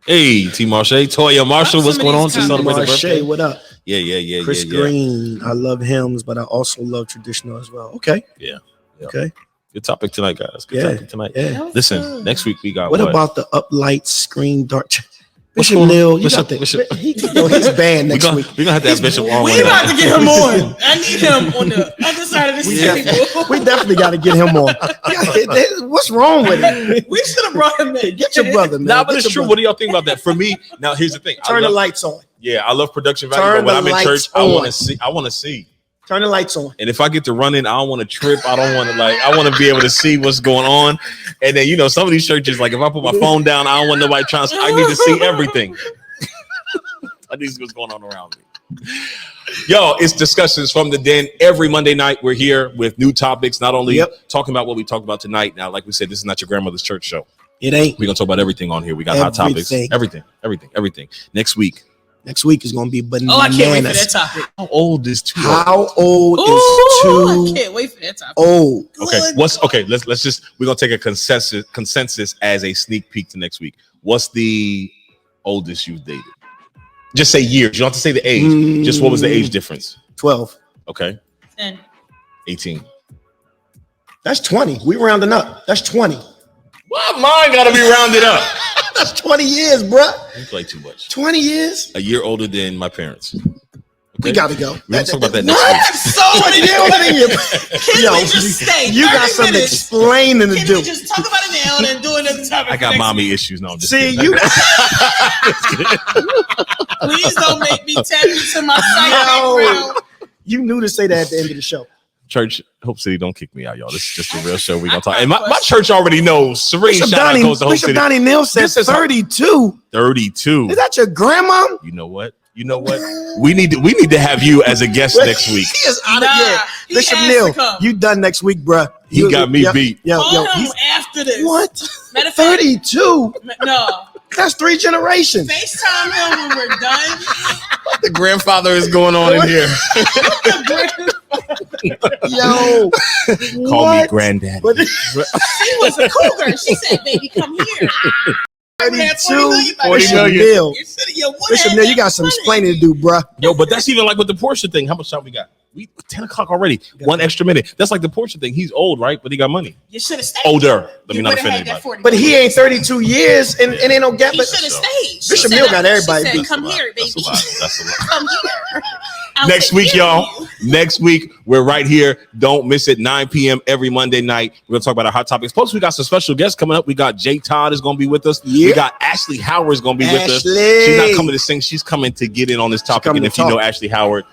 Hey, T. Marche. Toya Marshall, what's going on to celebrate the birthday? What up? Yeah. Chris Green. I love hymns, but I also love traditional as well. Okay. Yeah. Okay. Good topic tonight, guys. Good topic tonight. Yeah. Listen, next week we got what about the uplight screen dark? Bishop Neal, he's banned next week. We're gonna have to have Bishop on. We're about to get him on. I need him on the other side of the table. We definitely got to get him on. What's wrong with him? We should have brought him in. Get your brother, man. Nah, but it's true. What do y'all think about that? For me, now here's the thing. Turn the lights on. Yeah, I love production value, but when I'm in church, I want to see. Turn the lights on. And if I get to run in, I don't want to trip. I don't want to I want to be able to see what's going on. And then, you know, some of these churches, like if I put my phone down, I don't want nobody trying to, I need to see everything. I need to see what's going on around me. Yo, it's Discussions from the Den. Every Monday night, we're here with new topics, not only talking about what we talked about tonight. Now, like we said, this is not your grandmother's church show. It ain't. We're going to talk about everything on here. We got hot topics. Everything. Next week, Next week is gonna be bananas. Oh, I can't wait for that topic. How old is too old? How old is I too can't wait for that topic. old? Okay, let's just we're gonna take a consensus as a sneak peek to next week. What's the oldest you've dated? Just say years. You don't have to say the age. Just what was the age difference? 12. Okay. 10. 18. That's 20. We rounding up. That's 20. Why mine gotta be rounded up? That's 20 years, bruh. You play too much. 20 years? A year older than my parents. Okay? We gotta go. We're gonna talk about that next week. So 20 years older than you. Can we just stay? You got some explaining to Can do. we just talk about it now and then do another topic? I got mommy issues. No, I'm just See, kidding. you. Please don't make me tap into my background. You knew to say that at the end of the show. Church, Hope City, don't kick me out, y'all. This is just a real show. We're gonna talk. And my church already knows. Sherine, shout out goes to Hope City. Donnie Neal says 32. 32. Is that your grandma? You know what? We need to have you as a guest next week. He is out of here. Bishop Neal, you done next week, bruh. He got me beat. Yo, he's after this. What? Matter of fact, 32? No. That's 3 generations. FaceTime him when we're done. What the grandfather is going on in here? Yo, Call me granddaddy. She was a cougar. She said, "Baby, come here." 32, 40 million. Bishop Neal, you got some explaining to do, bruh. Yo, but that's even like with the Porsche thing. How much time we got? We 10 o'clock already. 1 extra minute. That's like the Porsche thing. He's old, right? But he got money. You should have stayed. Older. Let me not offend anybody. But he ain't 32 years and ain't no gap. He should have stayed. Bishop Neal got everybody She beat. said, "Come here, baby. That's a lot. Come here." Next week, y'all. Next week, we're right here. Don't miss it. 9 p.m. every Monday night. We're going to talk about our hot topics. Plus, we got some special guests coming up. We got Todd is going to be with us. Yeah. We got Ashley Howard is going to be with us. She's not coming to sing. She's coming to get in on this topic. And if you know Ashley Howard,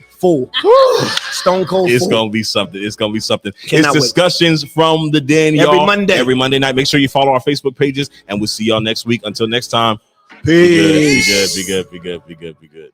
full. Stone cold. It's going to be something. It's going to be something. Cannot it's discussions from the den, y'all. Every Monday night. Make sure you follow our Facebook pages. And we'll see y'all next week. Until next time. Peace. Be good.